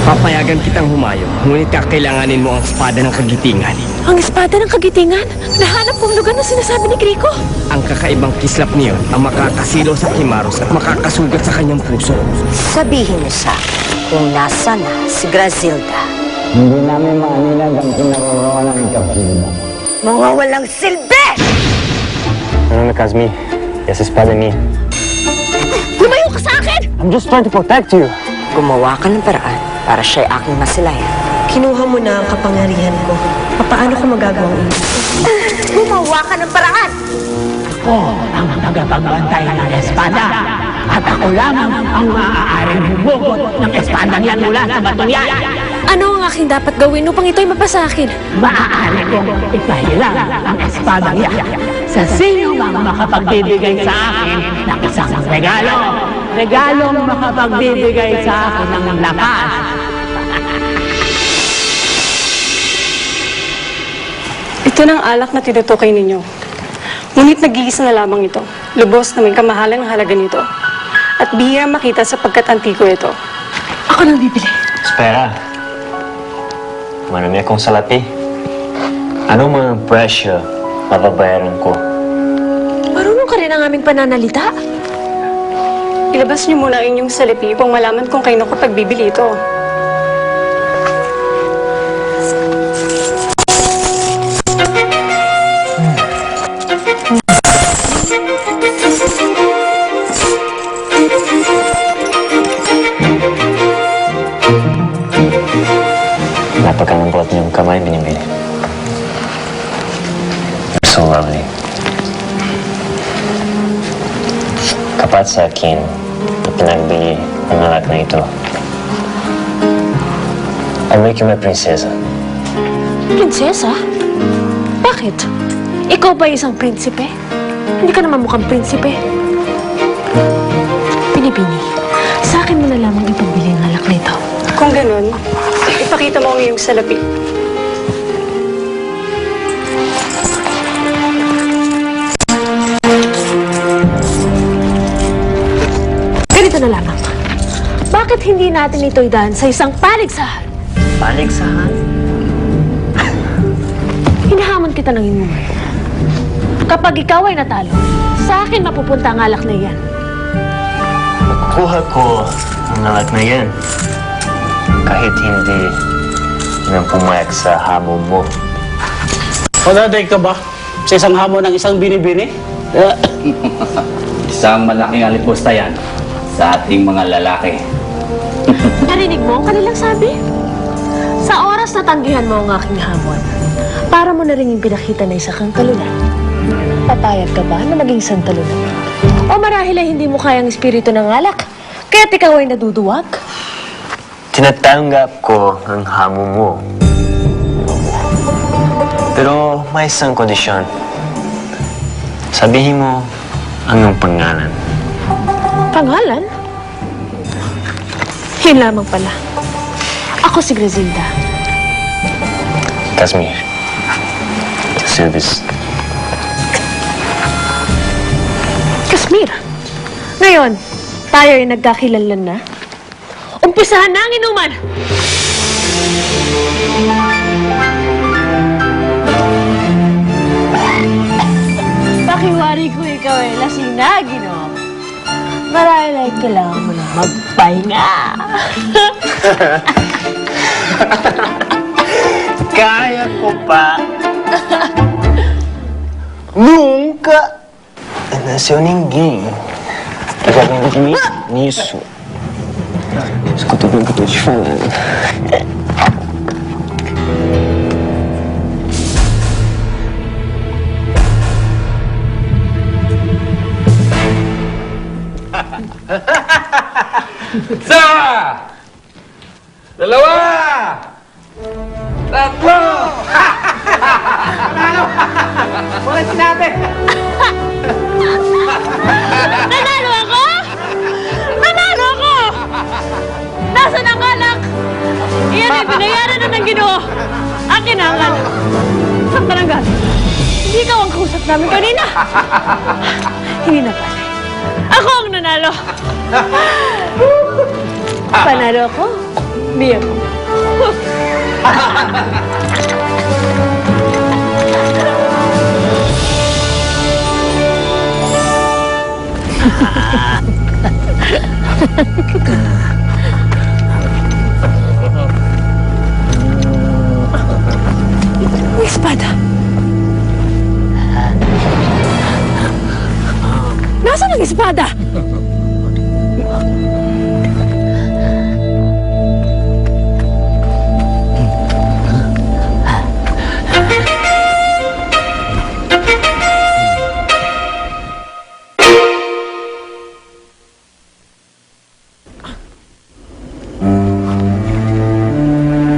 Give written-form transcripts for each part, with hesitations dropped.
Papayagan kitang humayo, ngunit kakailanganin mo ang espada ng kagitingan. Ang espada ng kagitingan? Nahanap kong lugar na sinasabi ni Grico. Ang kakaibang kislap niyon ang makakasilo sa Kimaros at makakasugat sa kanyang puso. Sabihin mo sa akin kung nasa na si Grazilda. Hindi namin maanilag ang kinaroroon ng Grazilda. Mga walang silbi! Ano na, Kazmi? Yes, espada niya. Lumayo ka sa akin! I'm just trying to protect you. Gumawa ka ng paraan para siya'y aking masilayan. Kinuha mo na ang kapangyarihan ko. Paano ko magagawang iyon? Gumawa ka ng paraan! Ako ang tagapagbantay ng espada. At ako lamang ang maaaring bumugot ng espada niyan mula sa batong yan. Ano ang aking dapat gawin upang ito'y mapasa akin? Maaari kong ipahilang ang espada niya sa sino mang makapagbibigay sa akin ng isang regalo. Regalong makapagbibigay sa akin ng lakas. Ito ng alak na tinutukoy ninyo. Ngunit nag-iisa na lamang ito. Lubos na may kamahalan ng halaga nito. At bihira makita sapagkat antiko ito. Ako nang bibili. Espera. Marami akong salapi. Anong mga presyo mababayaran ko? Marunong ka rin ang aming pananalita. Ilabas niyo muna ang inyong salapi upang malaman kung kayo kapag bibili ito. Napagkalambot niyong kamay, binibili. You're so lovely. Kapat sa akin na pinagbili ang anak na ito. I'll make you my prinsesa. Prinsesa? Bakit? Ikaw ba isang prinsipe? Hindi ka naman mukhang prinsipe. Pinipini, sa akin mo na lamang ipagbili ang alak nito. Kung ganun, ipakita mo ang iyong salapi. Ganito na lamang. Bakit hindi natin ito idaan sa isang paligsahan? Paligsahan? Hinahamon kita ng inuman. Kapag ikaw ay natalo, sa akin mapupunta ang alak na iyan. Makuha ko ang anak na yan. Kahit hindi nang pumayag sa hamon mo. Padaday ka ba sa isang hamon ng isang binibini? Isang malaking alipusta yan sa ating mga lalaki. Narinig mo ang kanilang sabi? Sa oras na tanggihan mo ang aking hamon, para mo na rin yung pinakita na isa kang talunan. Papayag ka ba na maging isang talunan? O marahil ay hindi mo kayang espiritu ng alak, kaya't ikaw ay naduduwag? Tinatanggap ko ang hamon mo. Pero may isang kondisyon. Sabihin mo ang iyong pangalan. Pangalan? Yun lamang pala. Ako si Grazilda. Kazmi. Service. Kasmir. Ngayon, tayo ay nagkakilalan na. Umpisahan na ang inuman! Pakiwari ko ikaw ay lasing na, Ginoo. Marahil ay kailangan mo na magpahinga. Kaya ko pa. Nunca nasceu ninguém jogando de mim nisso. Escuta bem o que eu tô te falando. Isa! Dalawa! Tatlo! Ulit natin! Nanalo ako! Nanalo ako! Nasaan ang alak? Iyan ay binayaran na ng Ginoo. Akin ang alak. Saan ka nang galing? Hindi ikaw ang kausap namin kanina. Hindi na pala. Ako ang nanalo. Panalo ko. Biya ko. Ang espada. Nasaan ang espada?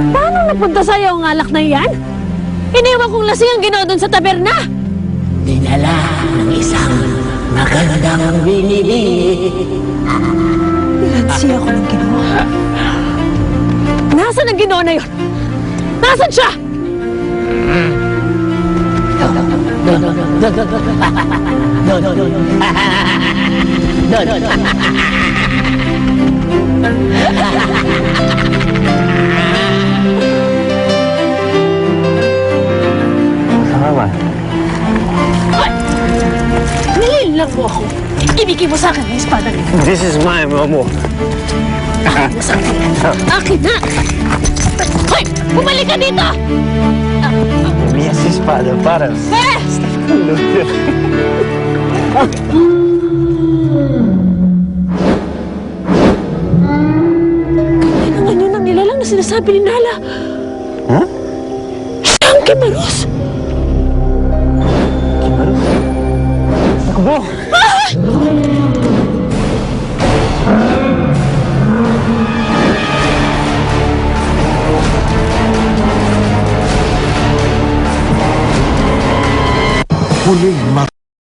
Paano napunta sa'yo ang alak na iyan? Iniwan kong lasing ang Ginoo doon sa taberna. Dinala ng isang magandang binibini. Siya ako ng Ginoo. Nasaan ang Ginoo na yun? Nasaan siya? Sama ba? Nililang mo ako. Ibigay mo sa akin ang espada niya. This is mine, Momo. Akin na! Hoy! Bumalik ka dito! Mia si espada, para. Ano nga yun ang nilalang na sinasabi ni Nala? Huh? Siya ang Kimaros! Takbo! Huling